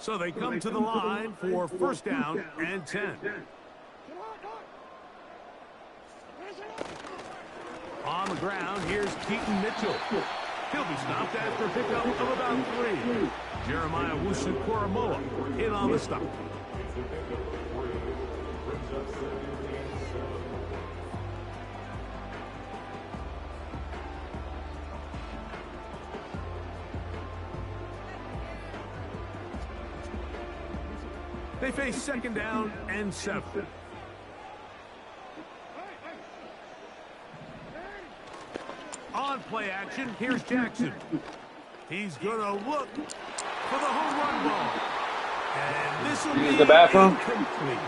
So they come to the line for first down and 10. On the ground, here's Keaton Mitchell. He'll be stopped after a pickup of about 3. Jeremiah Wusu-Koramoah in on the stop. They face second down and 7. On play action, here's Jackson. He's going to look for the home run ball. And this will be the bathroom. Incomplete.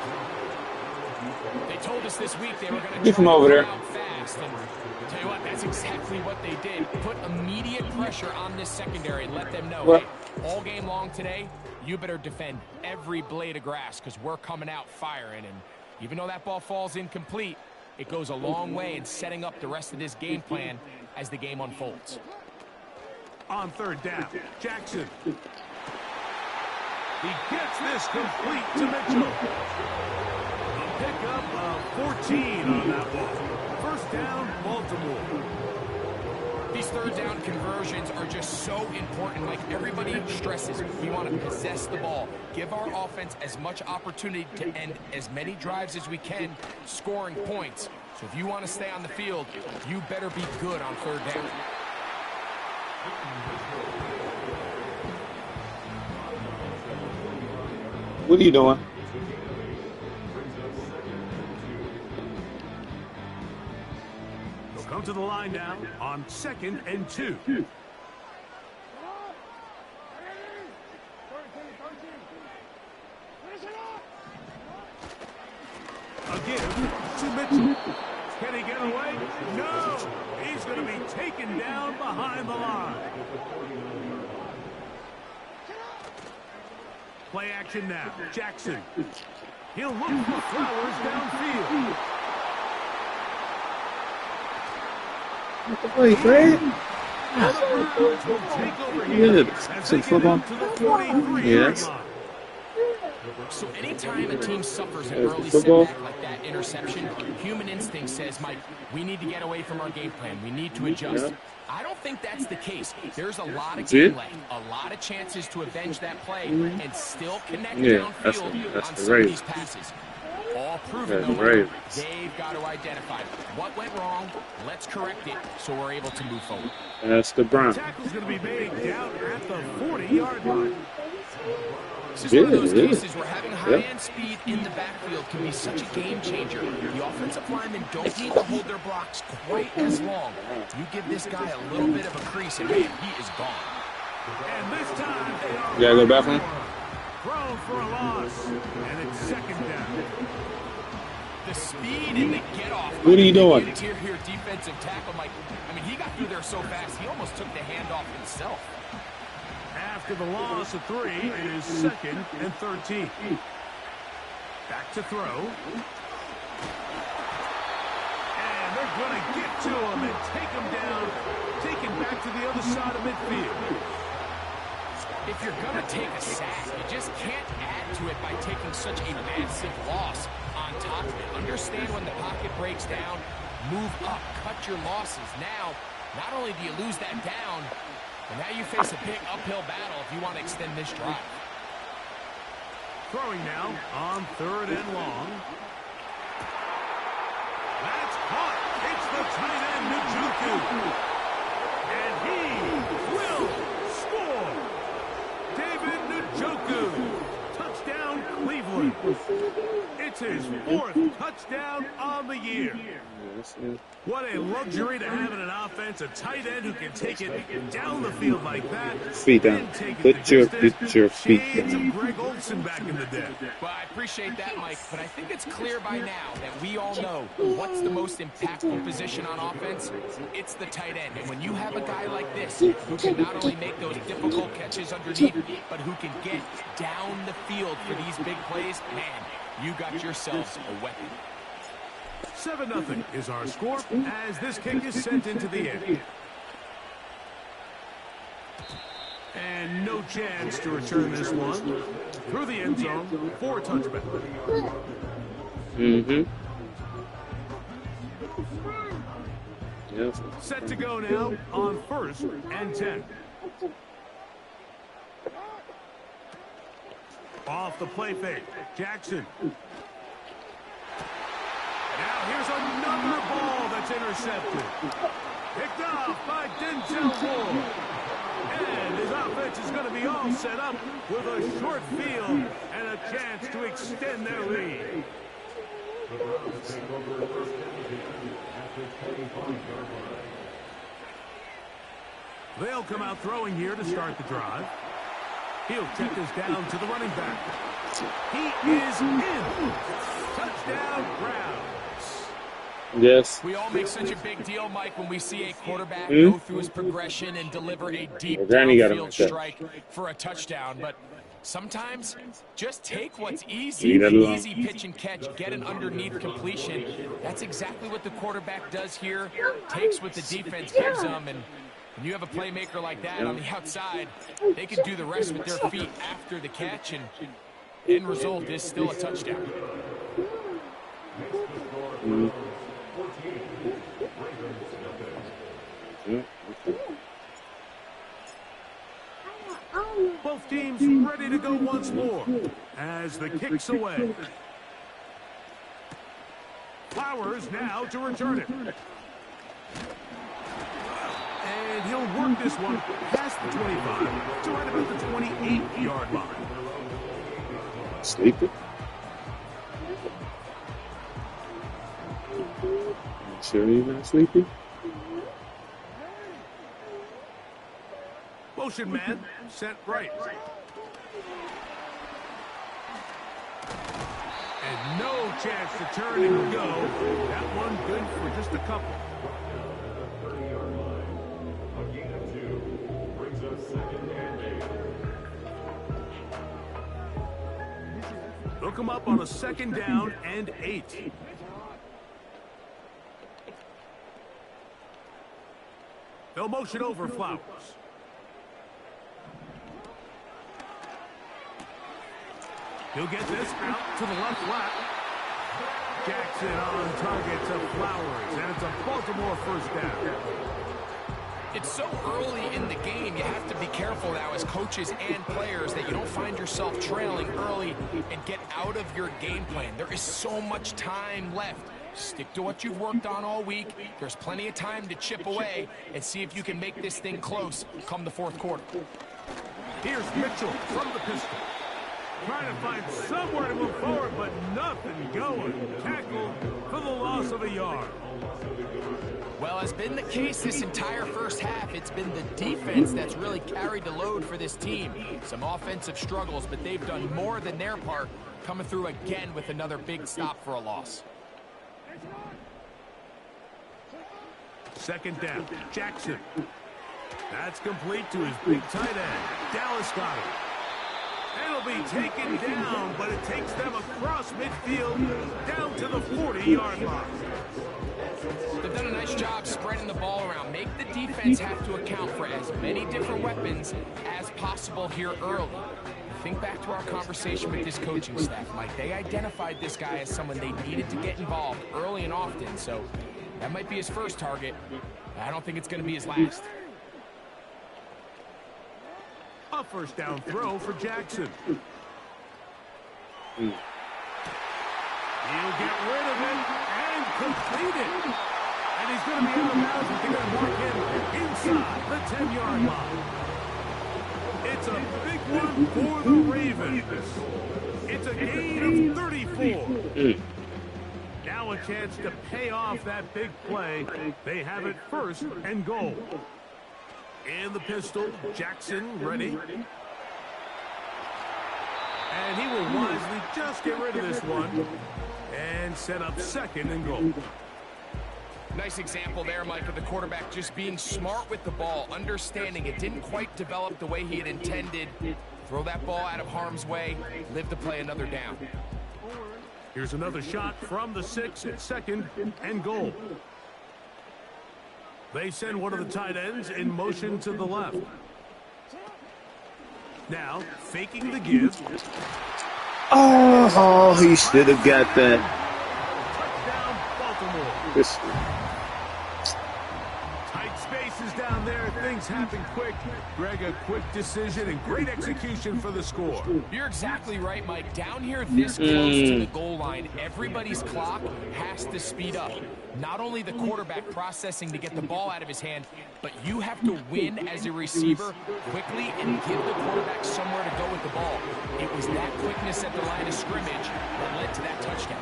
They told us this week they were going to get from over there fast. And I'll tell you what, that's exactly what they did. Put immediate pressure on this secondary and let them know, what? Hey, all game long today, you better defend every blade of grass because we're coming out firing. And even though that ball falls incomplete, it goes a long way in setting up the rest of this game plan as the game unfolds. On third down, Jackson. He gets this complete to Mitchell. A pickup of 14 on that ball. First down, Baltimore. These third down conversions are just so important. Like everybody stresses, we want to possess the ball. Give our offense as much opportunity to end as many drives as we can, scoring points. So if you want to stay on the field, you better be good on third down. What are you doing? They'll come to the line now on 2nd and 2. Again to Mitchell. Can he get away? No! He's going to be taken down behind the line. Play action now. Jackson. He'll look for Flowers downfield. What the play, Fred? Yeah, some football. Yes. So anytime a team suffers an early setback like that interception, human instinct says, Mike, we need to get away from our game plan. We need to adjust. I don't think that's the case. There's a lot of game left, a lot of chances to avenge that play and still connect downfield on some of these passes. All proven, though, they've got to identify what went wrong. Let's correct it so we're able to move forward. That's the Browns. Tackle's going to be made down at the 40-yard line. This is one of those cases where having high-end speed in the backfield can be such a game changer. The offensive linemen don't need to hold their blocks quite as long. You give this guy a little bit of a crease, and man, he is gone. And this time they are you gotta go to the bathroom? thrown for a loss, and it's second down. The speed and the get-off. What are you doing? Interior defensive tackle, Mike. I mean, he got through there so fast, he almost took the handoff himself. After the loss of 3, it is 2nd and 13. Back to throw. And they're going to get to him and take him down, take him back to the other side of midfield. If you're going to take a sack, you just can't add to it by taking such a massive loss on top of it. Understand when the pocket breaks down, move up, cut your losses. Now, not only do you lose that down, but now you face a big uphill battle if you want to extend this drive. Throwing now on 3rd and long. That's caught. It's the tight end, Njoku. And he will score. David Njoku. Touchdown, Cleveland. It's his 4th touchdown on the year. What a luxury to have in an offense, a tight end who can take it down the field like that. Feet down. Put your feet down. Some Greg Olsen back in the day. Well, I appreciate that, Mike, but I think it's clear by now that we all know what's the most impactful position on offense. It's the tight end. And when you have a guy like this who can not only make those difficult catches underneath, but who can get down the field for these big plays, man, you got yourselves a weapon. 7-0 is our score as this kick is sent into the air. And no chance to return this one. Through the end zone for a touchback. Yes. Set to go now on 1st and 10. Off the play fake. Jackson. Now here's another ball that's intercepted. Picked off by Denzel Ward. And his offense is going to be all set up with a short field and a chance to extend their lead. They'll come out throwing here to start the drive. He'll check this down to the running back. He is in. Touchdown, Browns. Yes. We all make such a big deal, Mike, when we see a quarterback go through his progression and deliver a deep downfield strike for a touchdown. But sometimes just take what's easy, an easy pitch and catch, get an underneath completion. That's exactly what the quarterback does here. Takes what the defense gives them, and when you have a playmaker like that on the outside, they can do the rest with their feet after the catch, and end result is still a touchdown. Both teams ready to go once more as the kick's away. Flowers now to return it. And he'll work this one past the 25 to right about the 28-yard line. Sleeping? Sure you're not sleeping? Motion man sent right. And no chance to turn and go. That one good for just a couple. Look him up on a 2nd down and 8. They'll motion over Flowers. He'll get this out to the left flat. Jackson on target to Flowers, and it's a Baltimore 1st down. It's so early in the game, you have to be careful now as coaches and players that you don't find yourself trailing early and get out of your game plan. There is so much time left. Stick to what you've worked on all week. There's plenty of time to chip away and see if you can make this thing close come the 4th quarter. Here's Mitchell from the pistol. Trying to find somewhere to move forward, but nothing going. Tackled for the loss of a yard. Well, as been the case this entire 1st half, it's been the defense that's really carried the load for this team. Some offensive struggles, but they've done more than their part, coming through again with another big stop for a loss. 2nd down, Jackson. That's complete to his big tight end. Dallas got it. It'll be taken down, but it takes them across midfield down to the 40-yard line. They've done a nice job spreading the ball around. Make the defense have to account for as many different weapons as possible here early. Think back to our conversation with this coaching staff, Mike. They identified this guy as someone they needed to get involved early and often, so that might be his first target. I don't think it's going to be his last. A 1st down throw for Jackson. He'll get rid of it and complete it. And he's going to be in the bounds. They're going to mark him inside the 10-yard line. It's a big one for the Ravens. It's a gain of 34. Now a chance to pay off that big play. They have it 1st and goal. In the pistol, Jackson ready. And he will wisely just get rid of this one and set up 2nd and goal. Nice example there, Mike, of the quarterback just being smart with the ball, understanding it didn't quite develop the way he had intended. Throw that ball out of harm's way, live to play another down. Here's another shot from the 6 at 2nd and goal. They send one of the tight ends in motion to the left. Now, faking the give. Oh, he should have got that. Touchdown, Baltimore. This, Tight spaces down there. Things happen quick. Greg, a quick decision and great execution for the score. You're exactly right, Mike. Down here this close to the goal line, everybody's clock has to speed up. Not only the quarterback processing to get the ball out of his hand, but you have to win as a receiver quickly and give the quarterback somewhere to go with the ball. It was that quickness at the line of scrimmage that led to that touchdown.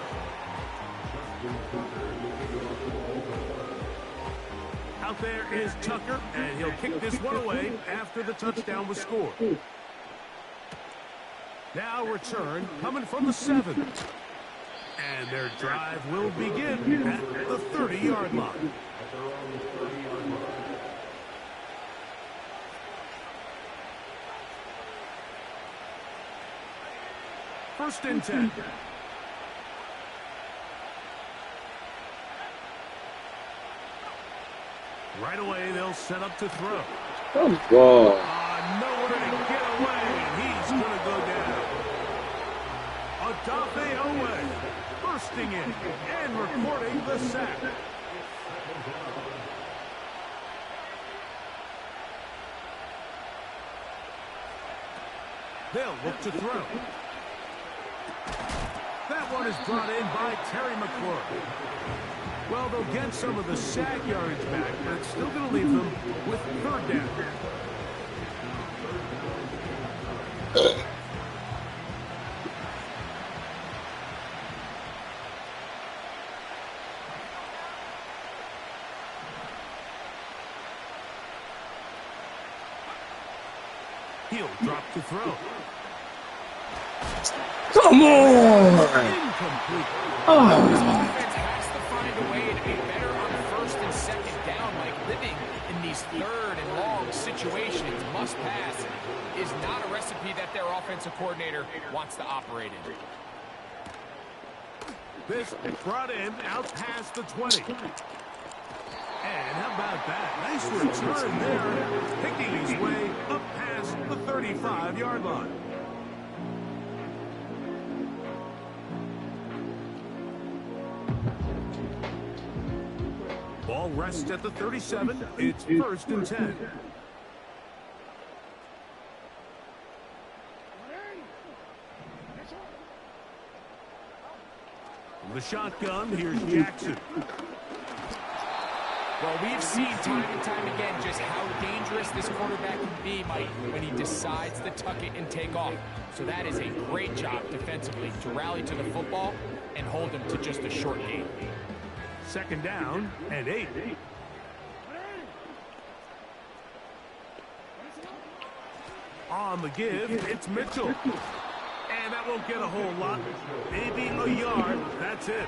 Out there is Tucker, and he'll kick this one away after the touchdown was scored. Now return coming from the 7. And their drive will begin at the 30-yard line. First and 10. Right away, they'll set up to throw. come on. Nowhere to get away, and he's going to go down. Odafe Owe bursting in and recording the sack. They'll look to throw. That one is brought in by Terry McLaurin. Well, they'll get some of the sack yardage back, but it's still going to leave them with third down. He'll drop to throw. Come on. Incomplete. This offense has to find a way to be better on first and second down, like living in these third and long situations. Must pass is not a recipe that their offensive coordinator wants to operate in. This brought in out past the 20. And how about that? Nice return there, picking his way up past the 35-yard line. Ball rests at the 37. It's first and 10. From the shotgun, here's Jackson. Well, we've seen time and time again just how dangerous this quarterback can be, Mike, when he decides to tuck it and take off. So that is a great job defensively to rally to the football and hold him to just a short gain. Second down and 8. On the give, it's Mitchell. And that won't get a whole lot. Maybe a yard. That's it.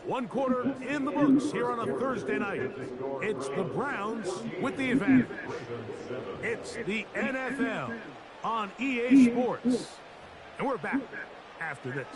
One quarter in the books here on a Thursday night. It's the Browns with the advantage. It's the NFL on EA Sports. And we're back after this.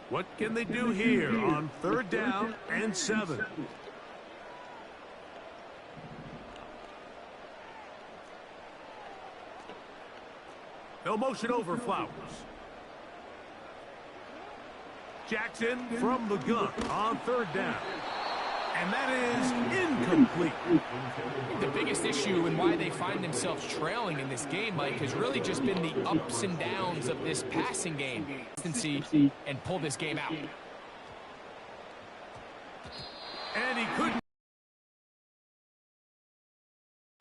What can they do here on third down and 7? They'll motion over Flowers. Jackson from the gun on third down. And that is incomplete. The biggest issue and why they find themselves trailing in this game, Mike, has really just been the ups and downs of this passing game. And pull this game out. And he couldn't.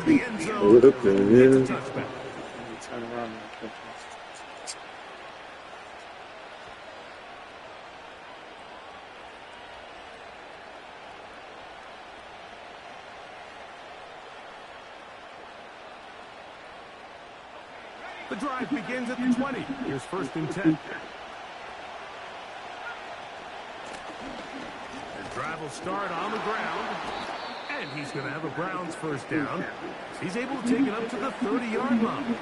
The end zone. It's a touchback. Turn around. The drive begins at the 20. Here's 1st and 10. The drive will start on the ground. And he's going to have a Browns 1st down. He's able to take it up to the 30-yard line.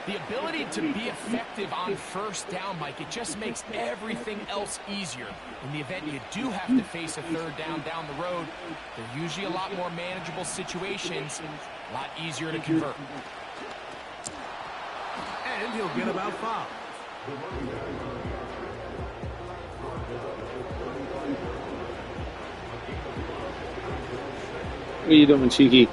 The ability to be effective on 1st down, Mike, it just makes everything else easier. In the event you do have to face a 3rd down the road, they're usually a lot more manageable situations, a lot easier to convert. And he'll get about 5. What are you doing, Cheeky?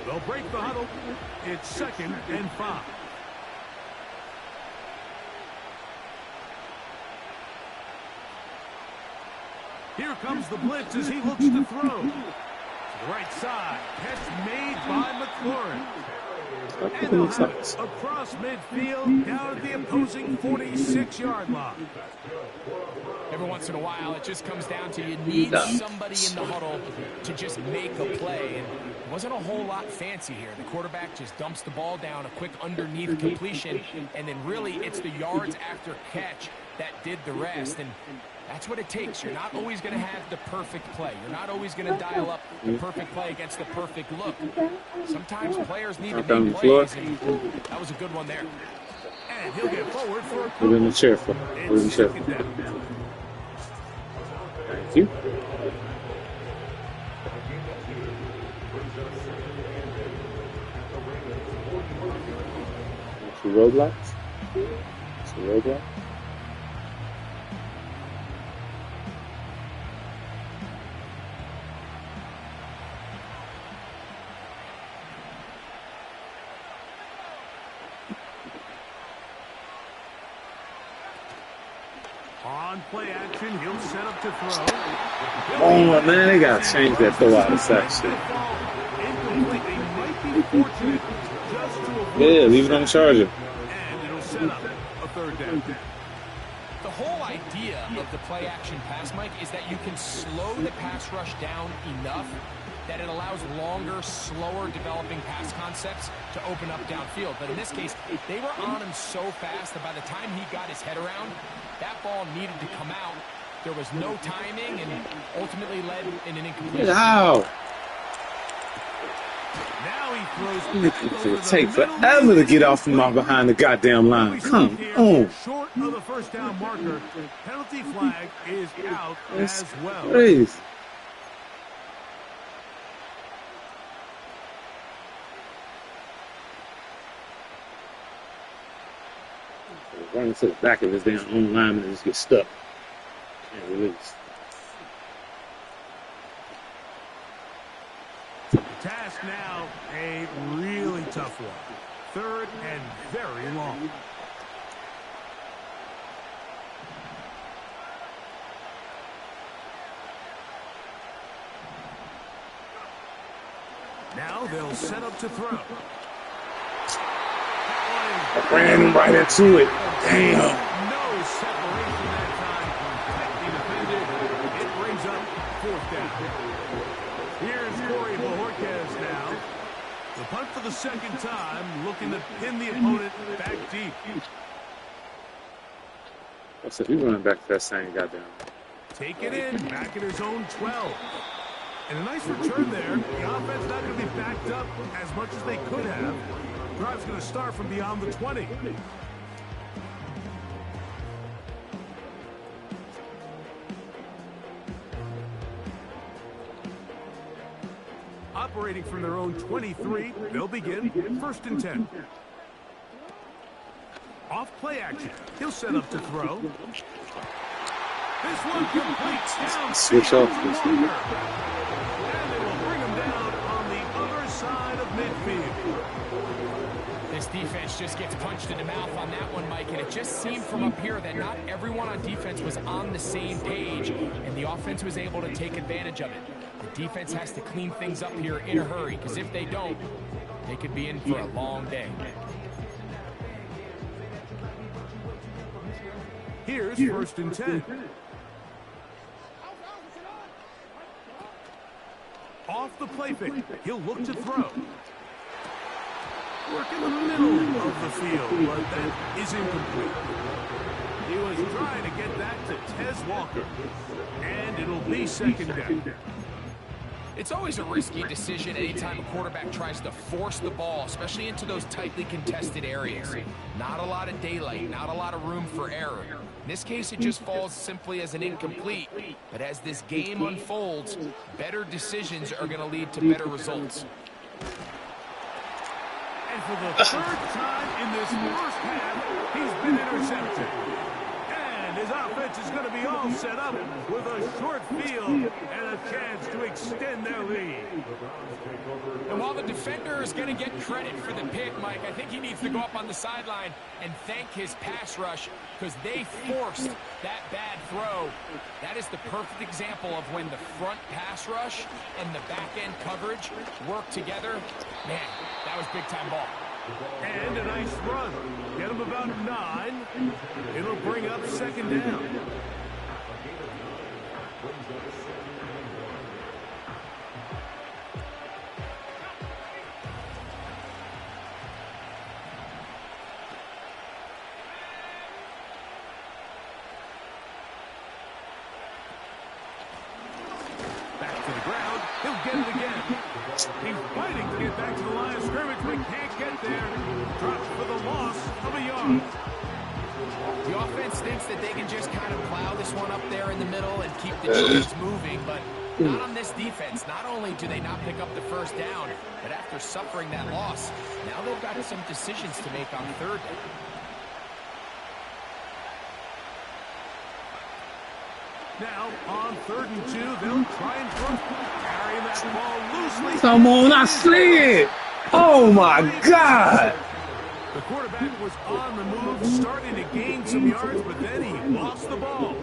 They'll break the huddle. It's 2nd and 5. Here comes the blitz as he looks to throw. To the right side. Catch made by McLaurin. And they'll have it across midfield down at the opposing 46-yard line. Every once in a while, it just comes down to you need somebody in the huddle to just make a play. And it wasn't a whole lot fancy here. The quarterback just dumps the ball down, a quick underneath completion, and then really it's the yards after catch that did the rest. And that's what it takes. You're not always going to have the perfect play. You're not always going to dial up the perfect play against the perfect look. Sometimes players need to make plays, and that was a good one there. And he'll get forward for a Put in the chair for Put in the chair. Thank you. Two roadblocks. It's a roadblock. On play action, he'll set up to throw. Oh, man, they got to change that throw out of section. Yeah, leave it on the charger. And it'll set up a 3rd down. The whole idea of the play action pass, Mike, is that you can slow the pass rush down enough that it allows longer, slower developing pass concepts to open up downfield. But in this case, they were on him so fast that by the time he got his head around, that ball needed to come out. There was no timing and ultimately led in an incompletion. How? Now he throws. It'll take forever to get off from behind the goddamn line. Come on. Short of the 1st down marker. Penalty flag is out as well. Please. Running to the back of his damn own lineman and just get stuck. Can't release. The task now, a really tough one. 3rd and very long. Now they'll set up to throw. I ran right into it. Damn. No separation that time. Tightly defended. It brings up 4th down. Here's Corey Bojorquez now. The punt for the 2nd time, looking to pin the opponent back deep. I said, he's running back to that same goddamn. Take it in, back at his own 12. And a nice return there. The offense not going to be backed up as much as they could have. Drive's going to start from beyond the 20. Operating from their own 23, they'll begin 1st and 10. Off play action. He'll set up to throw. This one completes down. Switch off this one. And they will bring him down on the other side of midfield. This defense just gets punched in the mouth on that one, Mike, and it just seemed from up here that not everyone on defense was on the same page, and the offense was able to take advantage of it. The defense has to clean things up here in a hurry, because if they don't, they could be in for a long day. Here's 1st and 10. off the play fake. He'll look to throw. Work in the middle of the field, but that is incomplete. He was trying to get that to Tez Walker. And it'll be second down. It's always a risky decision anytime a quarterback tries to force the ball, especially into those tightly contested areas. Not a lot of daylight, not a lot of room for error. In this case, it just falls simply as an incomplete. But as this game unfolds, better decisions are going to lead to better results. And for the third time in this first half, he's been intercepted. And his offense is going to be all set up with a short field and a chance to extend their lead. And while the defender is going to get credit for the pick, Mike, I think he needs to go up on the sideline and thank his pass rush because they forced that bad throw. That is the perfect example of when the front pass rush and the back-end coverage work together. Man, that was big-time ball. And a nice run. Get him about 9. It'll bring up second down. Back to the ground. He'll get it again. He's fighting to get back to the line of scrimmage, but can't get there. Drops for the loss of a yard. The offense thinks that they can just kind of plow this one up there in the middle and keep the chains moving, but not on this defense. Not only do they not pick up the first down, but after suffering that loss, now they've got some decisions to make on third down. Now, on 3rd and 2, they'll try and throw. Carrying that ball loosely. Come on, I slid. Oh, my God. The quarterback was on the move, starting to gain some yards, but then he lost the ball.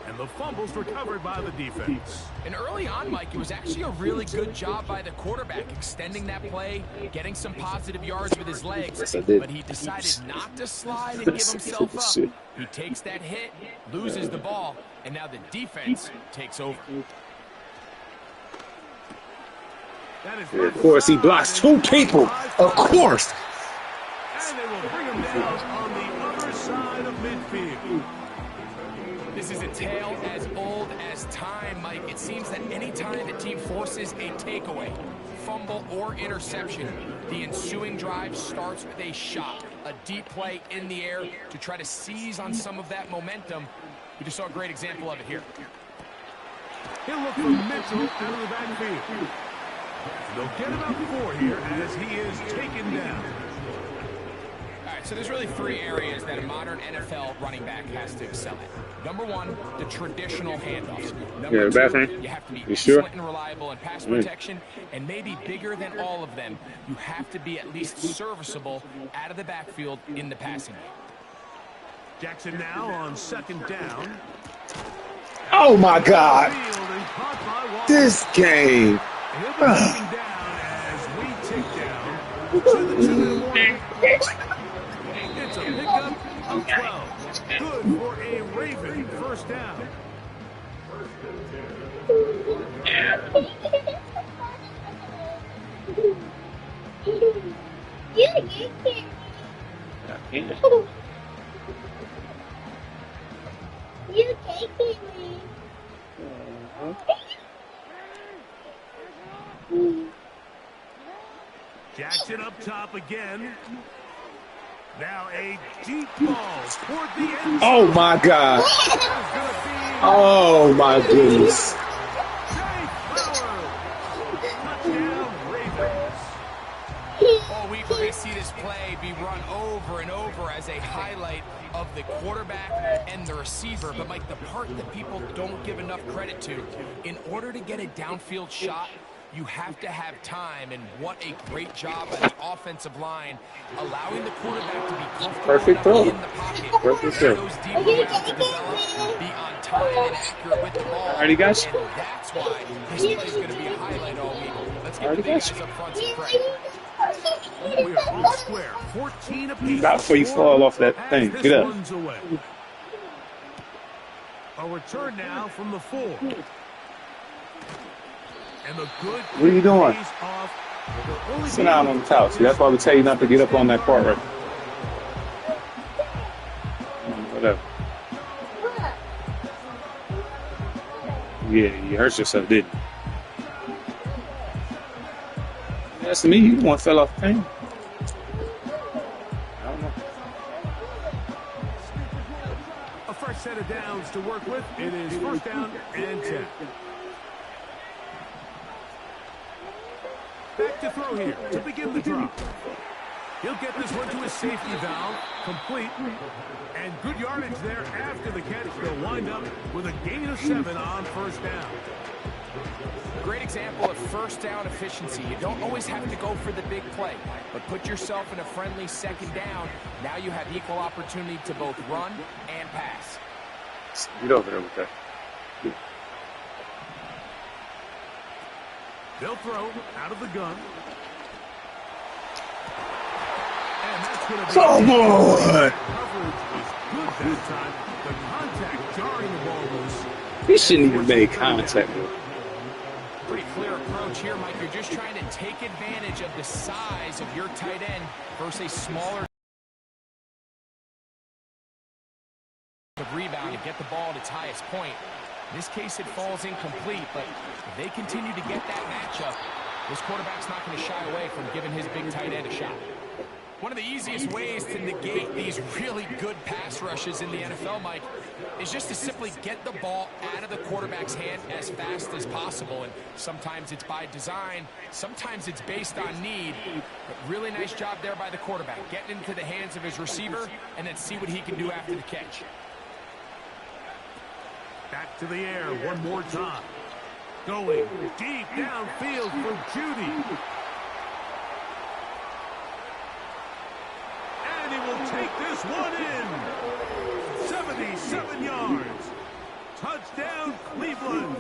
And the fumble's recovered by the defense. And early on, Mike, it was actually a really good job by the quarterback, extending that play, getting some positive yards with his legs. Yes, I did. But he decided not to slide and give himself up. He takes that hit, loses the ball, and now the defense takes over. Of course, he blocks 2 people. Of course. And they will bring him down on the other side of midfield. This is a tale as old as time, Mike. It seems that any time the team forces a takeaway, fumble, or interception, the ensuing drive starts with a shot, a deep play in the air to try to seize on some of that momentum. We just saw a great example of it here. He'll look for Mitchell out of the backfield. They'll get about 4 here as he is taken down. All right, so there's really 3 areas that a modern NFL running back has to excel at. Number 1, the traditional handoffs. Number 2, you have to be excellent and reliable in pass protection, and maybe bigger than all of them, you have to be at least serviceable out of the backfield in the passing game. Jackson now on 2nd down. Oh, my God. This game. He'll be taken down as we take down to the 2-1. It's a pickup of 12. Good for a Raven first down. You taking me? Jackson up top again. Now a deep ball toward the end zone. Oh, my God. Oh, my goodness. Touchdown, Ravens. All week we're going to see this play be run over and over as a highlight of the quarterback and the receiver. But, Mike, the part that people don't give enough credit to, in order to get a downfield shot, you have to have time, and what a great job by the offensive line, allowing the quarterback to be comfortable in the pocket. Perfect throw. Those deep routes to develop, be on time and accurate with the ball. Alrighty, guys. And that's why this play is going to be a highlight all week. Let's give the big guys up front some credit. We are all square, 14 apiece. Not before you fall off that thing. Get up. Away. A return now from the 4. And the good What are you doing? pays off. Sit down on the couch. That's why we tell you not to get up on that part right. Whatever. Yeah, you hurt yourself, didn't you? That's me. You the one fell off the thing. I don't know. A fresh set of downs to work with. It is first down and 10. Back to throw here to begin the drop. He'll get this one to his safety valve, complete, and good yardage there after the catch. They'll wind up with a gain of 7 on first down. Great example of first down efficiency. You don't always have to go for the big play, but put yourself in a friendly second down. Now you have equal opportunity to both run and pass. Get over there with that. They'll throw out of the gun. And that's going to be... Come on! Coverage was good that time. The contact jarring the ball loose. He shouldn't even make contact with it. Pretty clear approach here, Mike. You're just trying to take advantage of the size of your tight end versus a smaller rebound and get the ball at its highest point. In this case, it falls incomplete, but if they continue to get that matchup, this quarterback's not going to shy away from giving his big tight end a shot. One of the easiest ways to negate these really good pass rushes in the NFL, Mike, is just to simply get the ball out of the quarterback's hand as fast as possible. And sometimes it's by design, sometimes it's based on need. But really nice job there by the quarterback, getting into the hands of his receiver and then see what he can do after the catch. Back to the air one more time. Going deep downfield for Judy. And he will take this one in. 77 yards. Touchdown, Cleveland.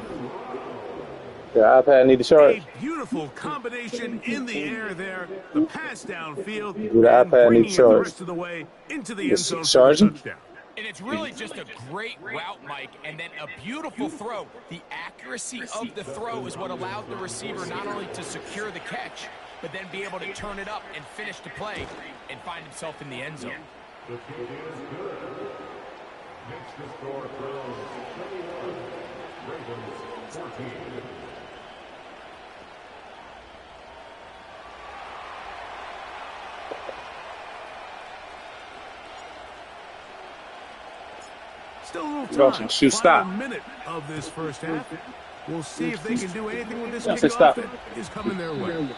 The iPad need to charge. A beautiful combination in the air there. The pass downfield. The iPad need to charge. The rest of the way into the end zone for the Charging? touchdown. And it's really just a great route, Mike, and then a beautiful throw. The accuracy of the throw is what allowed the receiver not only to secure the catch, but then be able to turn it up and finish the play and find himself in the end zone. Still a little time. Shoot, stop. Final minute of this first half. We'll see if they can do anything with this Say kickoff stop. that is coming their way.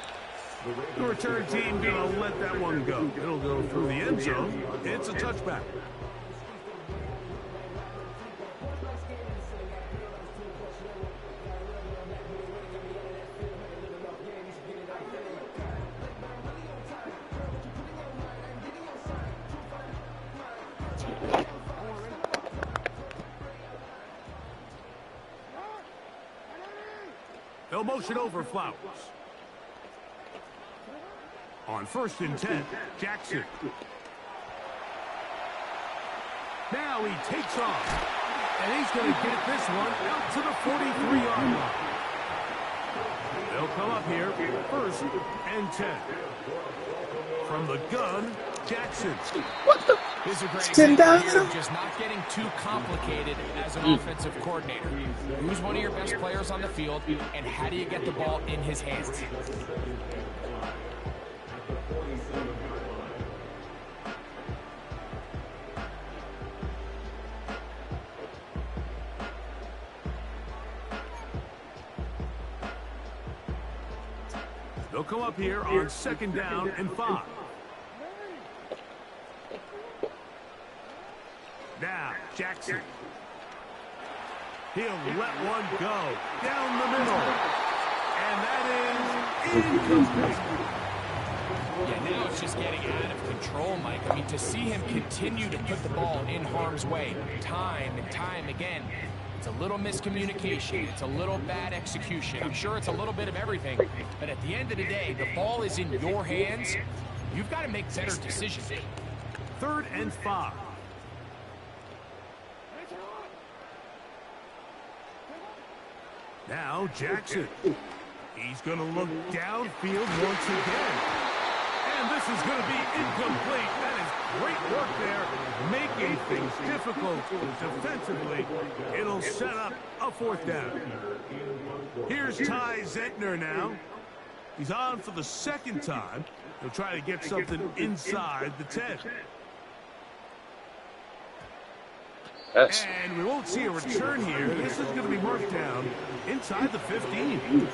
The return team going to let that one go. It'll go through the end zone. It's a touchback. They'll motion over Flowers. On 1st and 10, Jackson. Now he takes off. And he's going to get this one out to the 43-yard line. They'll come up here, 1st and 10. From the gun, Jackson. What the? This is a great Stand example down. here of just not getting too complicated as an offensive coordinator. Who's one of your best players on the field, and how do you get the ball in his hands? They'll come up here on 2nd down and 5. Now, Jackson. He'll let one go down the middle. And that is incomplete. Yeah, now it's just getting out of control, Mike. I mean, to see him continue to put the ball in harm's way time and time again, it's a little miscommunication. It's a little bad execution. I'm sure it's a little bit of everything. But at the end of the day, the ball is in your hands. You've got to make better decisions. 3rd and 5. Now Jackson. He's going to look downfield once again. And this is going to be incomplete. That is great work there, making things difficult defensively. It'll set up a 4th down. Here's Ty Zentner now. He's on for the 2nd time. He'll try to get something inside the 10. And we won't see a return here. This is going to be marked down inside the 15.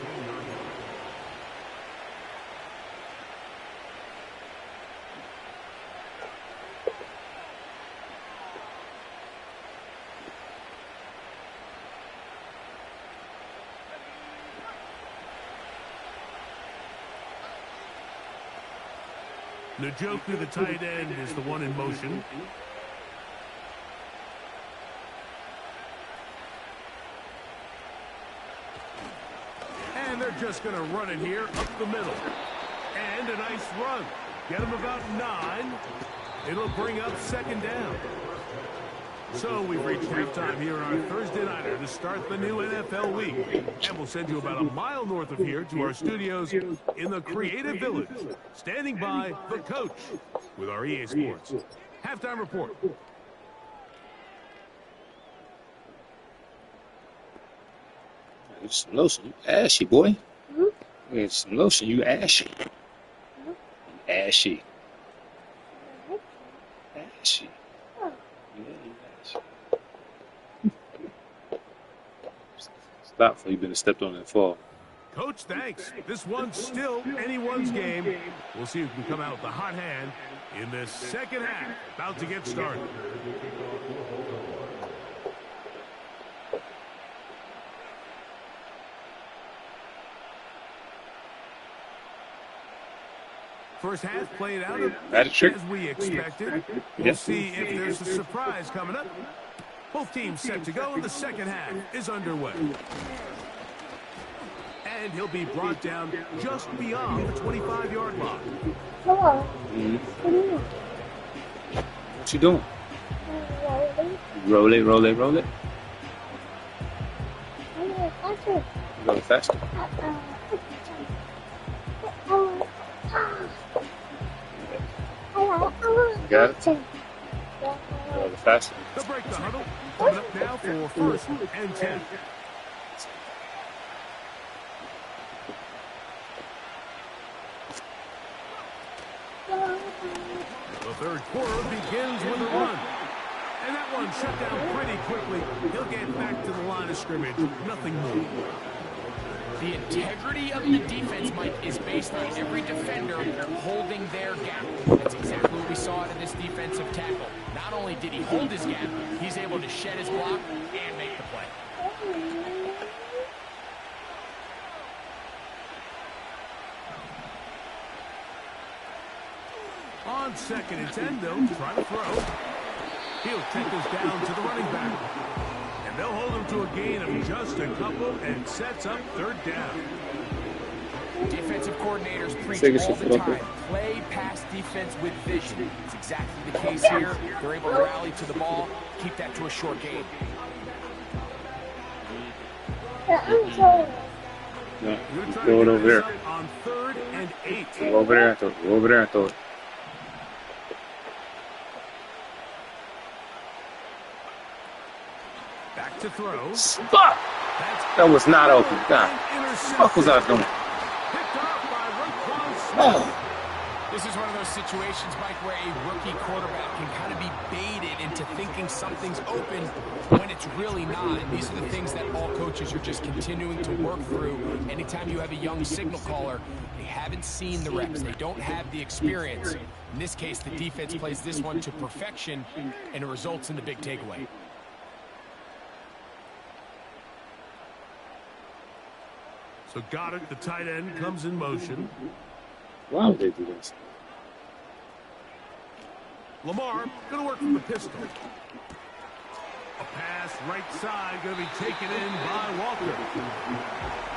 Njoku, the tight end, is the one in motion. And they're just going to run it here up the middle. And a nice run. Get them about 9. It'll bring up 2nd down. So we've reached halftime here on our Thursday nighter to start the new NFL week. And we'll send you about a mile north of here to our studios in the Creative Village. Standing by, the coach with our EA Sports halftime report. Get some lotion, you ashy, boy. Get some lotion, you ashy. Ashy. Ashy. Yeah, you ashy. Stop before you've been stepped on and fall. Coach, thanks. This one's still anyone's game. We'll see who can come out with the hot hand in this 2nd half. About to get started. First half played out as we expected. We'll see if there's a surprise coming up. Both teams set to go, and the 2nd half is underway. And he'll be brought down just beyond the 25-yard line. Hello. What you doing? Roll it, roll it, roll it. Go faster. Got it? Go faster. They'll break the huddle. Coming up now for 1st and 10. The 3rd quarter begins with a run. And that one shut down pretty quickly. He'll get back to the line of scrimmage. Nothing more. The integrity of the defense, Mike, is based on every defender holding their gap. That's exactly what we saw out of this defensive tackle. Not only did he hold his gap, he's able to shed his block and make the play. On 2nd and 10, they'll try to throw. He'll take this down to the running back. And they'll hold him to a gain of just a couple and sets up 3rd down. Defensive coordinators preach all the time, play pass defense with vision. It's exactly the case here. They're able to rally to the ball, keep that to a short gain. No, throw it over there. On 3rd and 8. Go over there and throw it. Go over there and throw it. Back to throw. Fuck! That was not open. God, what the fuck was I doing? Oh. This is one of those situations, Mike, where a rookie quarterback can kind of be baited into thinking something's open when it's really not. And these are the things that all coaches are just continuing to work through. Anytime you have a young signal caller, they haven't seen the reps. They don't have the experience. In this case, the defense plays this one to perfection, and it results in the big takeaway. So Goddard, the tight end, comes in motion. Why would they do this? Lamar going to work from the pistol. A pass right side going to be taken in by Walker.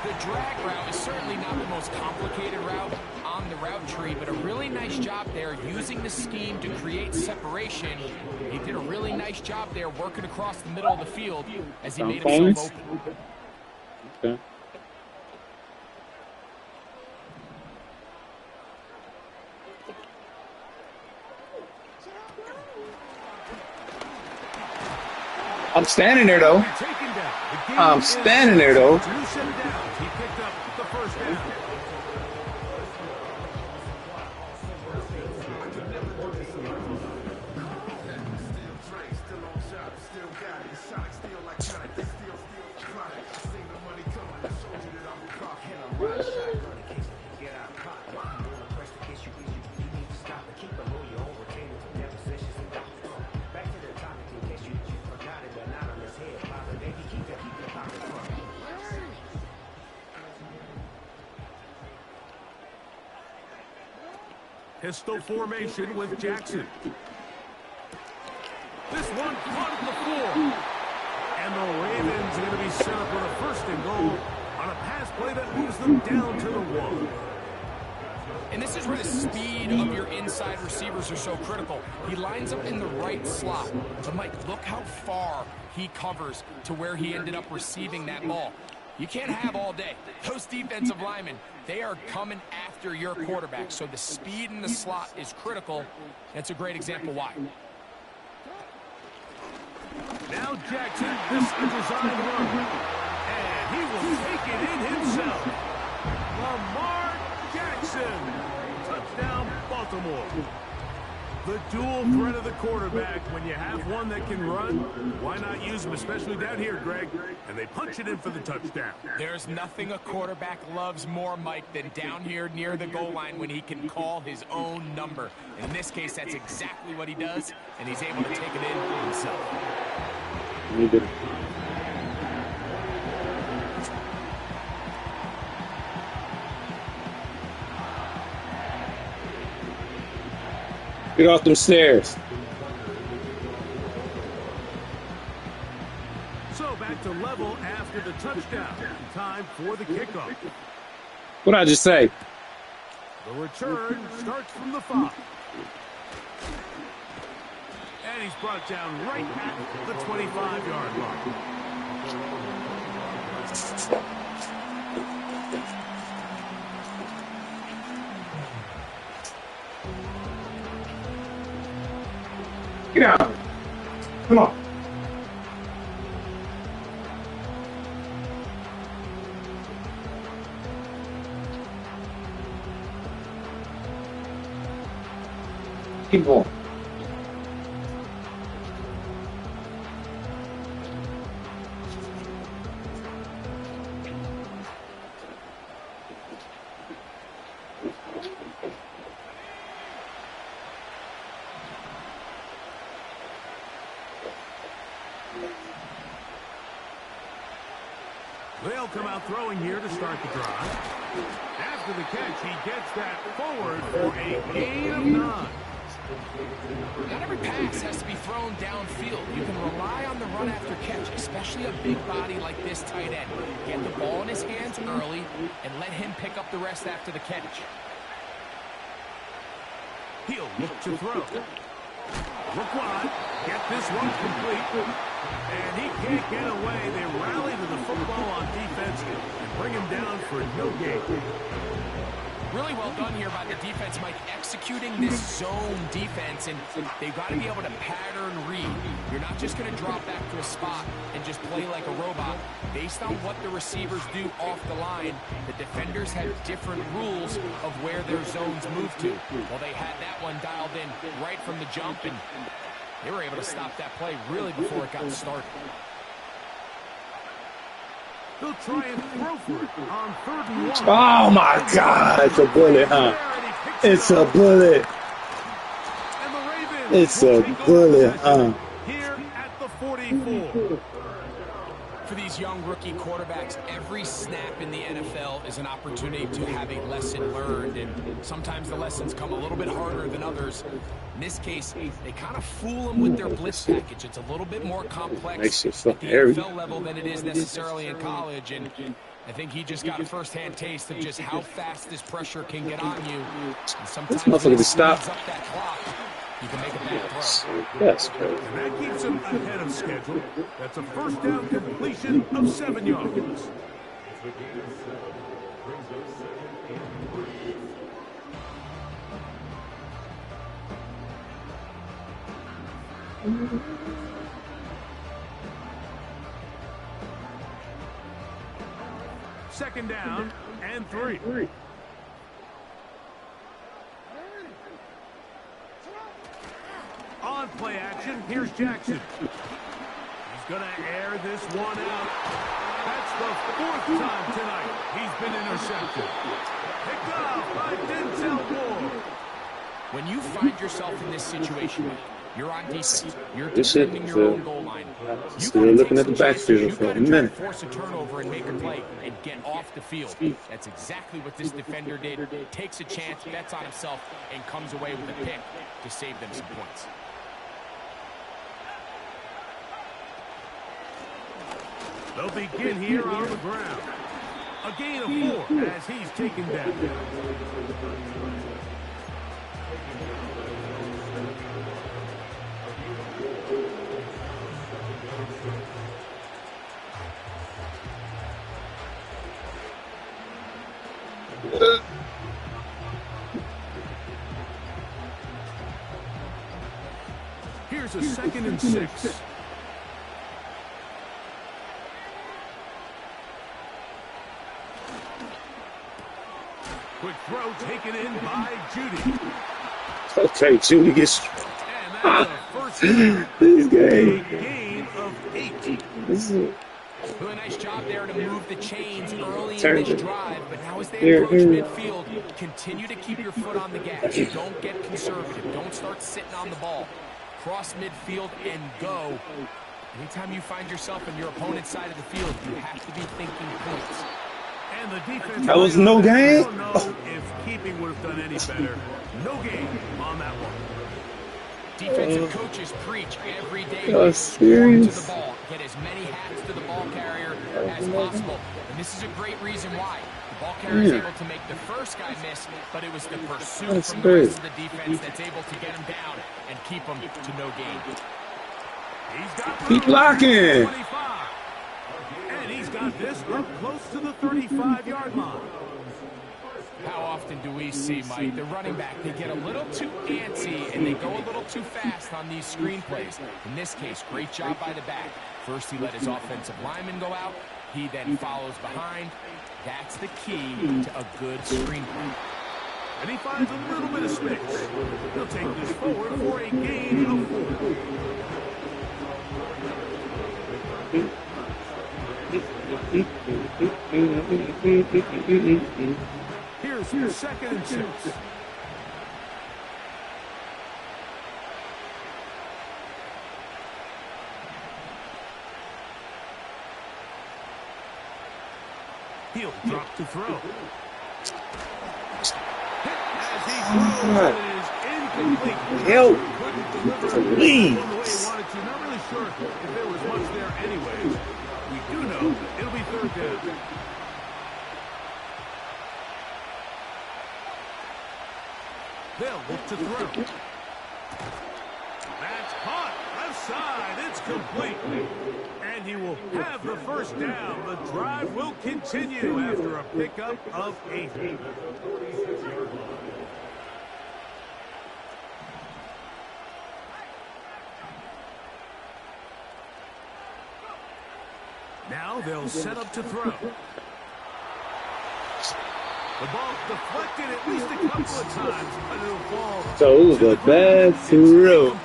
The drag route is certainly not the most complicated route on the route tree, but a really nice job there using the scheme to create separation. He did a really nice job there working across the middle of the field as he made himself open. Okay. I'm standing there, though. I'm standing there, though. 2 set downs. He picked up the first down. Pistol formation with Jackson. This one caught at the floor. And the Ravens are going to be set up with a first and goal on a pass play that moves them down to the 1. And this is where the speed of your inside receivers are so critical. He lines up in the right slot. But, Mike, look how far he covers to where he ended up receiving that ball. You can't have all day. Those defensive linemen, they are coming after your quarterback. So the speed in the slot is critical. That's a great example why. Now Jackson, this is a design run. And he will take it in himself. Lamar Jackson. Touchdown, Baltimore. The dual threat of the quarterback. When you have one that can run, why not use him, especially down here, Greg? And they punch it in for the touchdown. There's nothing a quarterback loves more, Mike, than down here near the goal line when he can call his own number. And in this case, that's exactly what he does, and he's able to take it in himself. Get off them stairs. So back to level after the touchdown. Time for the kickoff. What'd I just say? The return starts from the 5. And he's brought down right at the 25-yard line. Get out. Come on. Keep going. They'll come out throwing here to start the drive. After the catch, he gets that forward for a gain of 9. Not every pass has to be thrown downfield. You can rely on the run after catch, especially a big body like this tight end. Get the ball in his hands early and let him pick up the rest after the catch. He'll look to throw. Look wide. Get this one complete. And he can't get away. They rally to the football on defense and bring him down for no gain. Really well done here by the defense, Mike, executing this zone defense, and they've got to be able to pattern read. You're not just going to drop back to a spot and just play like a robot. Based on what the receivers do off the line, the defenders have different rules of where their zones move to. Well, they had that one dialed in right from the jump, and they were able to stop that play really before it got started. They'll try and throw for it on 3rd and 1. Oh my God, it's a bullet, huh? It's a bullet. It's a bullet, huh? Here at the 44. For these young rookie quarterbacks, every snap in the NFL is an opportunity to have a lesson learned, and sometimes the lessons come a little bit harder than others. In this case, they kind of fool them with their blitz package. It's a little bit more complex at the NFL level than it is necessarily in college, and I think he just got a first-hand taste of just how fast this pressure can get on you. And sometimes this motherfucker just stopped. up that clock, you can make a bad throw. That's crazy. And that keeps him ahead of schedule. That's a first down completion of 7 yards. Second down and 3. On play action, here's Jackson. He's going to air this one out. That's the 4th time tonight he's been intercepted. Picked up by Denzel Moore. When you find yourself in this situation, you're on defense. You're defending your own goal line. Still looking at the backfield for a minute. Force a turnover and make a play and get off the field. That's exactly what this defender did. Takes a chance, bets on himself, and comes away with a pick to save them some points. They'll begin here on the ground. A gain of 4 as he's taken down. Here's a 2nd and 6. Quick throw taken in by Judy. Okay, Judy gets... And that's a first down. This game. A gain of 8. This is... Do a nice job there to move the chains early in Turn this it. drive, but now as they approach midfield, continue to keep your foot on the gas. Don't get conservative. Don't start sitting on the ball. Cross midfield and go. Anytime you find yourself on your opponent's side of the field, you have to be thinking points. And the defense... That was no game? I don't know if keeping would have done any better. No game on that one. Defensive coaches preach every day. Oh, serious? To the ball. Get as many hats to the ball carrier as possible. And this is a great reason why. The ball carrier is able to make the first guy miss, but it was the pursuit from the rest of the defense that's able to get him down and keep him to no gain. He's got Keep blocking. 25. And he's got this up close to the 35-yard line. How often do we see, Mike, the running back, they get a little too antsy and they go a little too fast on these screen plays. In this case, great job by the back. First, he let his offensive lineman go out. He then follows behind. That's the key to a good screen play. And he finds a little bit of space. He'll take this forward for a gain of 4. Here's your 2nd and 6. He'll drop to throw. Hit as he throws, it is incomplete. Help. Couldn't deliver Please. the way he wanted to. Not really sure if there was much there anyways. We do know it'll be 3rd down. They'll look to throw. That's caught. Left side. It's complete. And he will have the first down. The drive will continue after a pickup of 8. Now they'll set up to throw. The ball deflected at least a couple of times, but it'll fall. So it was a bad throw.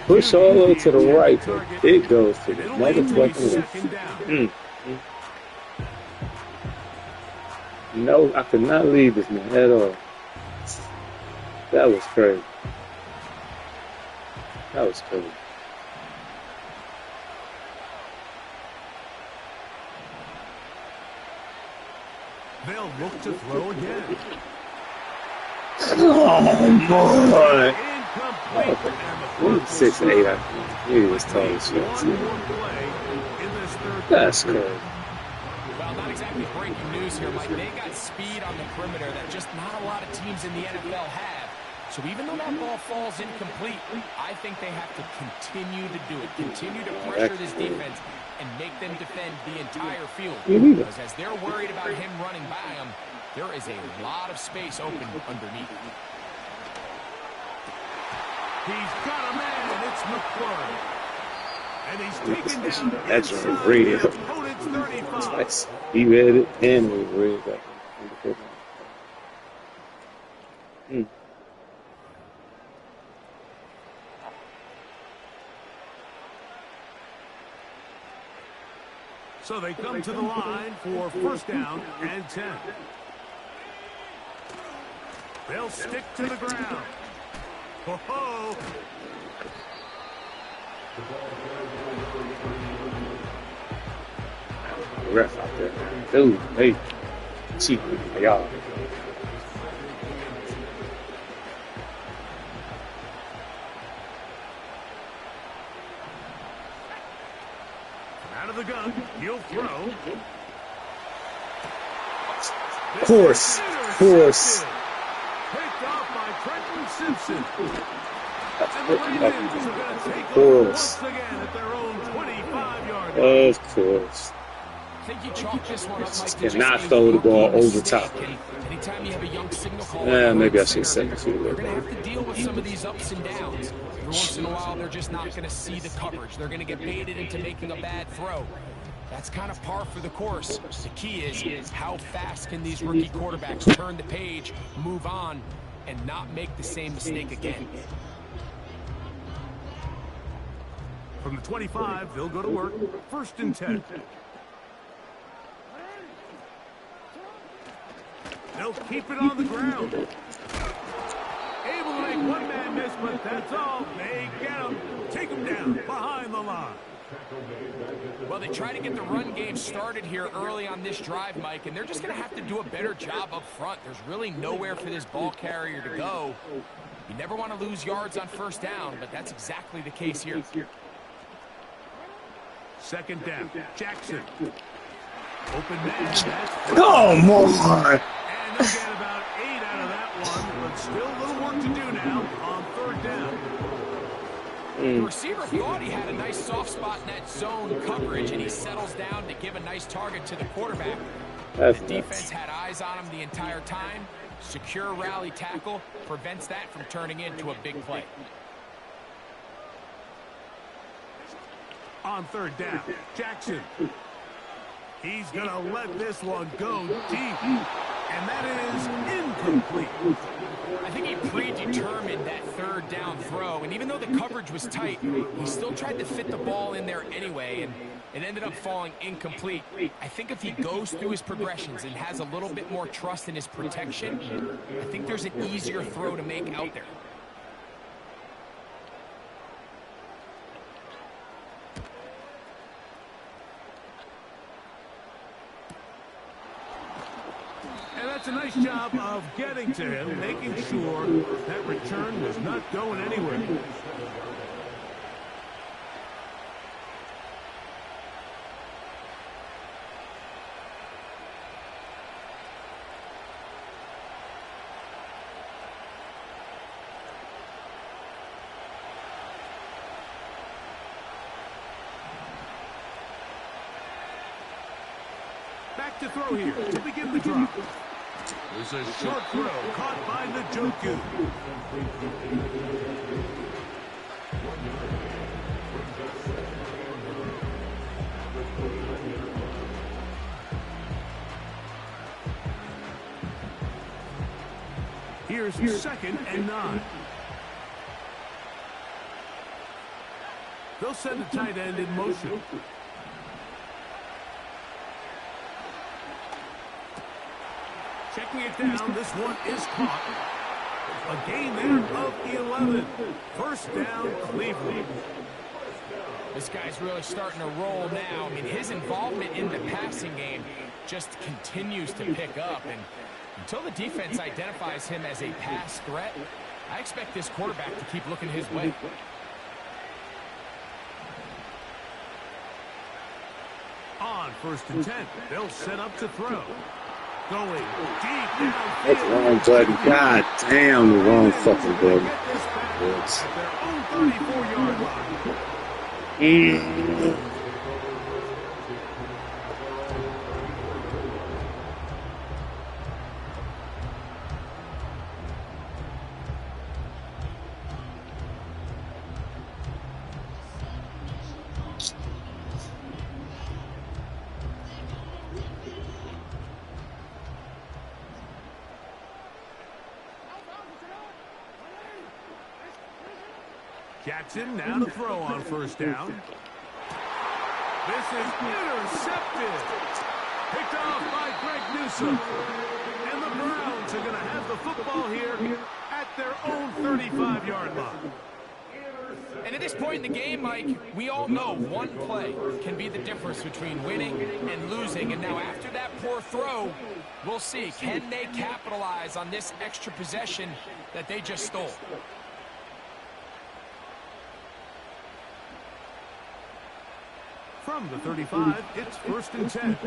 Push all the way to the right, but it goes to the motherfucking left. No, I could not leave this man at all. That was crazy. That was crazy. They'll look to throw again. Oh, boy. Incomplete. And the 6 and 8, I knew he was tall as shit. one more play in this 3rd. That's crazy. Well, not exactly breaking news here, Mike. They got speed on the perimeter that just not a lot of teams in the NFL have. So even though that ball falls incomplete, I think they have to continue to do it. Continue to pressure this defense and make them defend the entire field. Because as they're worried about him running by them, there is a lot of space open underneath. He's got a man, and it's McClure. And he's taken down That's inside red. the opponent's 35. Twice. He read it and it was red back in the football. So they come to the line for first down and 10. They'll stick to the ground. Ho-ho! Ref out there. Dude, hey. Cheap. Y'all. Out of the gun, he'll throw. Of course. Picked off by Trenton Simpson. And the Ravens are going to take over once again at their own 25-yard line. Of course. I think you chalk this one up, Mike, Just cannot throw the ball over top. Anytime you have a young signal call, Maybe I should set it. you're going to have to deal with some of these ups and downs. Every once in a while, they're just not going to see the coverage. They're going to get baited into making a bad throw. That's kind of par for the course. The key is how fast can these rookie quarterbacks turn the page, move on, and not make the same mistake again. From the 25, they'll go to work. First and 10. They'll keep it on the ground. Able to make one man miss, but that's all. They get him. Take him down behind the line. Well, they try to get the run game started here early on this drive, Mike, and they're just going to have to do a better job up front. There's really nowhere for this ball carrier to go. You never want to lose yards on first down, but that's exactly the case here. Second down. Jackson. Open man. Come on. And they'll get about 8 out of that one, but still a little work to do now on third down. The receiver thought he had a nice soft spot in that zone coverage, and he settles down to give a nice target to the quarterback. The defense had eyes on him the entire time. Secure rally tackle prevents that from turning into a big play. On third down, Jackson. He's going to let this one go deep, and that is incomplete. I think he predetermined that third down throw, and even though the coverage was tight, he still tried to fit the ball in there anyway, and it ended up falling incomplete. I think if he goes through his progressions and has a little bit more trust in his protection, I think there's an easier throw to make out there. That's a nice job of getting to him, making sure that return was not going anywhere. Back to throw here to begin the drive. There's a short throw caught by Njoku. Here's second and 9. They'll send the tight end in motion. Checking it down, this one is caught. A gain there of 11. First down, Cleveland. This guy's really starting to roll now. I mean, his involvement in the passing game just continues to pick up. And until the defense identifies him as a pass threat, I expect this quarterback to keep looking his way. On first and 10, they'll set up to throw. Going deep downfield. That's the wrong button. God damn, the wrong fucking button. Yes. At their own 34-yard line. Jackson now to throw on first down. This is intercepted. Picked off by Greg Newsome. And the Browns are going to have the football here at their own 35-yard line. And at this point in the game, Mike, we all know one play can be the difference between winning and losing. And now after that poor throw, we'll see. Can they capitalize on this extra possession that they just stole? From the 35, it's 1st and 10.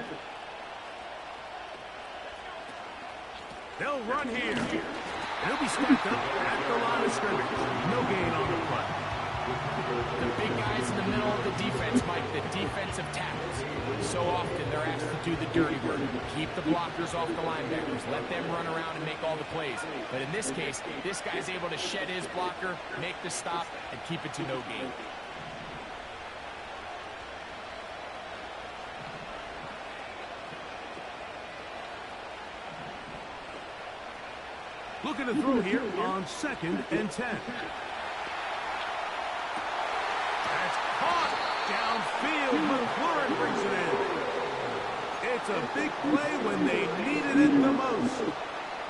They'll run here. He'll be stacked up at the line of scrimmage. No gain on the play. The big guys in the middle of the defense, Mike, the defensive tackles. So often they're asked to do the dirty work. Keep the blockers off the linebackers. Let them run around and make all the plays. But in this case, this guy's able to shed his blocker, make the stop, and keep it to no gain. Looking to throw here on 2nd and 10. That's caught downfield. McLaurin brings it in. It's a big play when they needed it the most.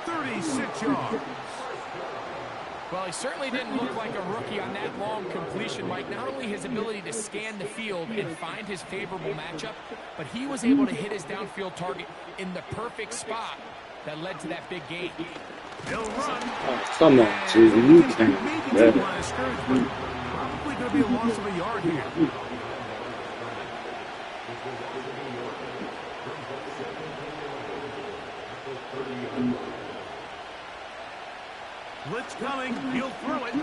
36 yards. Well, he certainly didn't look like a rookie on that long completion, Mike. Not only his ability to scan the field and find his favorable matchup, but he was able to hit his downfield target in the perfect spot that led to that big gain. They'll run. Oh, come on, Jimmy. You can't. Probably going to be a loss of a yard here. Blitz coming. He'll throw it.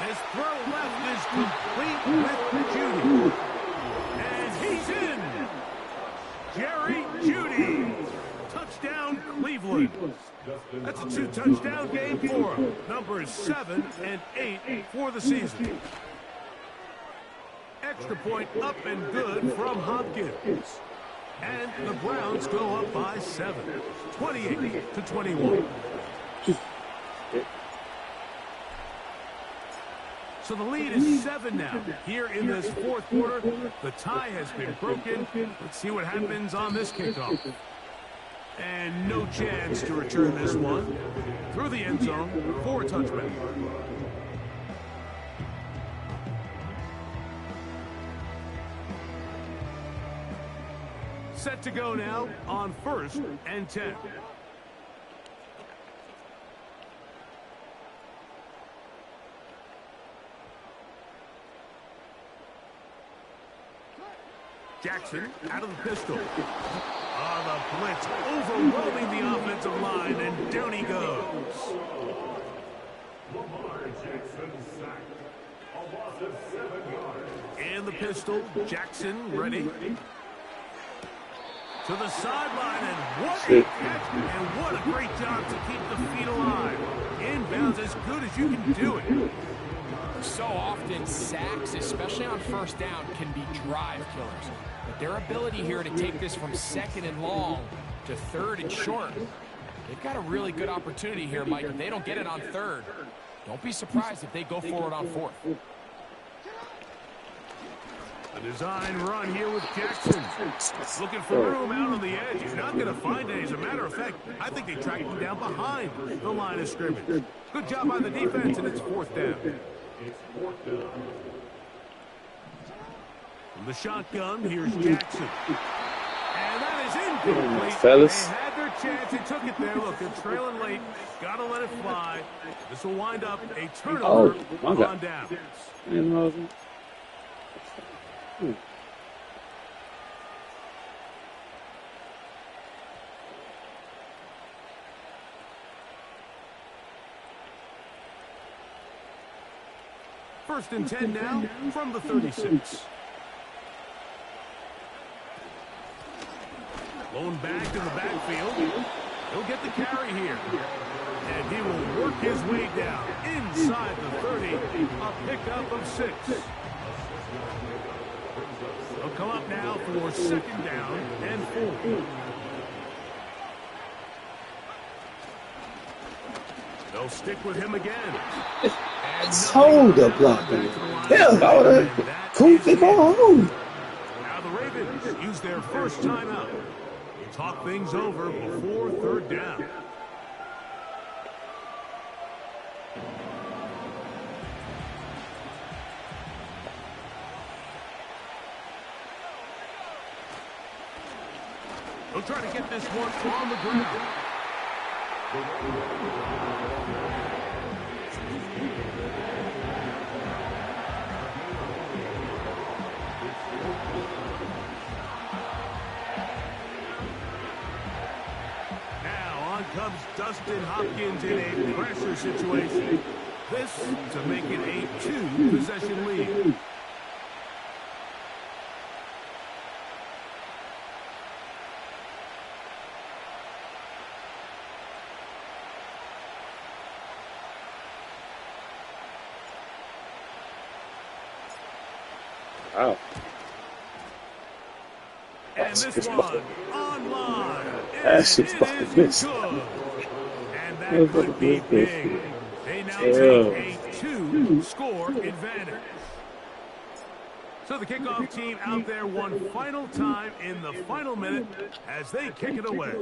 His throw left is complete with Judy. And he's in. Jerry Judy. Touchdown, Cleveland. That's a 2-touchdown game for him. Numbers 7 and 8 for the season. Extra point up and good from Hopkins. And the Browns go up by 7, 28-21. So the lead is 7 now. Here in this 4th quarter, the tie has been broken. Let's see what happens on this kickoff. And no chance to return this one. Through the end zone for a touchback. Set to go now on 1st and 10. Jackson out of the pistol. The blitz overwhelming the offensive line, and down he goes. And the pistol, Jackson ready. To the sideline, and what a catch, and what a great job to keep the feet alive. Inbounds as good as you can do it. So often, sacks, especially on first down, can be drive killers. But their ability here to take this from 2nd and long to 3rd and short, they've got a really good opportunity here, Mike. If they don't get it on 3rd, don't be surprised if they go for it on 4th. A design run here with Jackson. Looking for room out on the edge. He's not going to find it. As a matter of fact, I think they tracked him down behind the line of scrimmage. Good job by the defense, and it's 4th down. From the shotgun, here's Jackson. And that is incomplete. Fellas. They had their chance. They took it there. Look, they're trailing late. Got to let it fly. This will wind up a turnover on downs. First and 10 now from the 36. Blown back in the backfield. He'll get the carry here. And he will work his way down inside the 30. A pickup of 6. He'll come up now for 2nd down and 4. They'll stick with him again. Hold the block. Hell, I would have cooled the ball home. Now the Ravens use their first timeout. Talk things over before third down. They'll try to get this one on the ground. Now on comes Dustin Hopkins in a pressure situation. This to make it a 2-possession lead. Wow. And this one online. That's just fucking missed. And that could be big. They now take a 2-score advantage. So the kickoff team out there one final time in the final minute as they kick it away.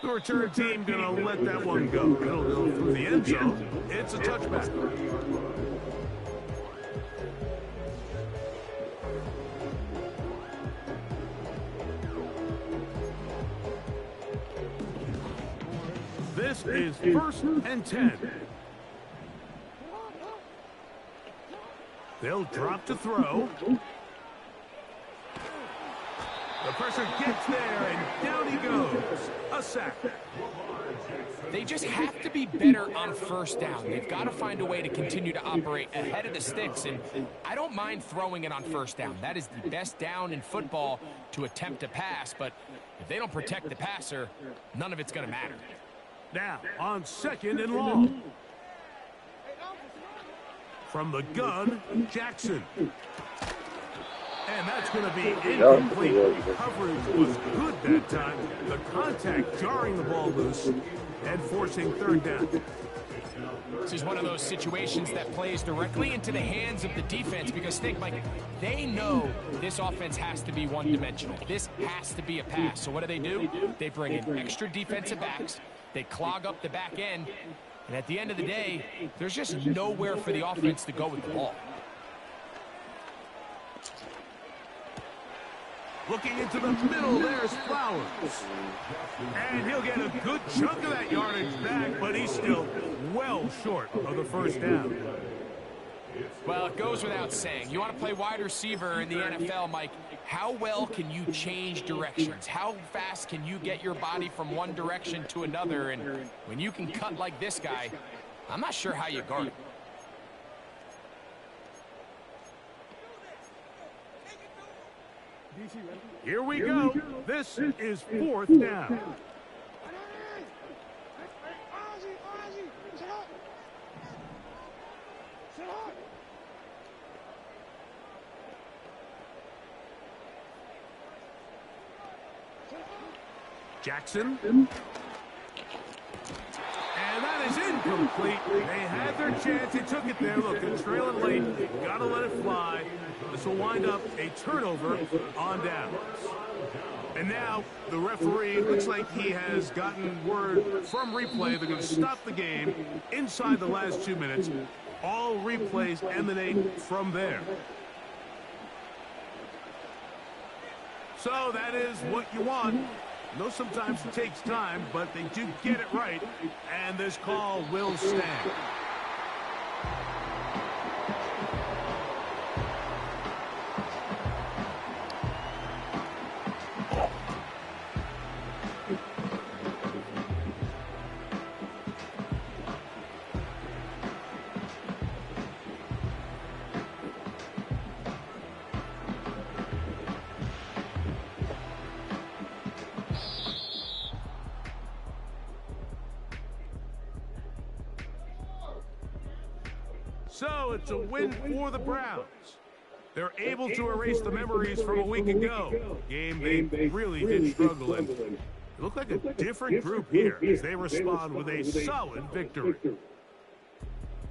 The return team gonna let that one go. It'll go through the end zone. It's a touchback. This is 1st and 10. They'll drop to throw. The pressure gets there, and down he goes. A sack. They just have to be better on first down. They've got to find a way to continue to operate ahead of the sticks, and I don't mind throwing it on first down. That is the best down in football to attempt to pass, but if they don't protect the passer, none of it's going to matter. Now, on 2nd and long. From the gun, Jackson. And that's going to be incomplete. Coverage was good that time. The contact jarring the ball loose and forcing third down. This is one of those situations that plays directly into the hands of the defense because think, Mike, they know this offense has to be one-dimensional. This has to be a pass. So what do? They bring in extra defensive backs. They clog up the back end. And at the end of the day, there's just nowhere for the offense to go with the ball. Looking into the middle, there's Flowers. And he'll get a good chunk of that yardage back, but he's still well short of the first down. Well, it goes without saying. You want to play wide receiver in the NFL, Mike, how well can you change directions? How fast can you get your body from one direction to another? And when you can cut like this guy, I'm not sure how you guard it. Here we go. This is 4th down. Jackson. And that is incomplete. They had their chance. They took it there. Look, they're trailing late. Got to let it fly. This will wind up a turnover on downs. And now the referee, looks like he has gotten word from replay. They're going to stop the game inside the last 2 minutes. All replays emanate from there. So that is what you want. I know sometimes it takes time, but they do get it right, and this call will stand. So it's a win for the Browns. They're able to erase the memories from a week ago. Game they really did struggle in. It looked like a different group here as they respond with a solid victory.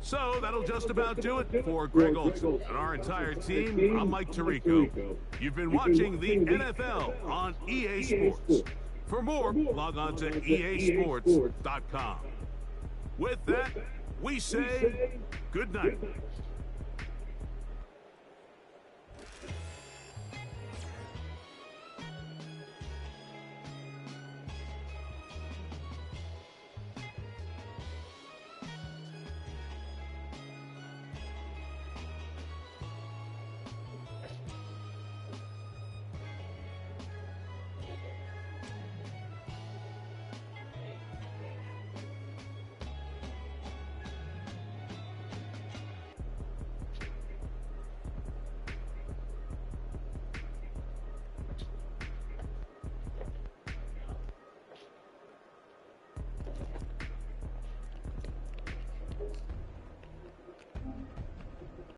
So that'll just about do it for Greg Olson and our entire team. I'm Mike Tirico. You've been watching the NFL on EA Sports. For more, log on to easports.com. With that, we say good night.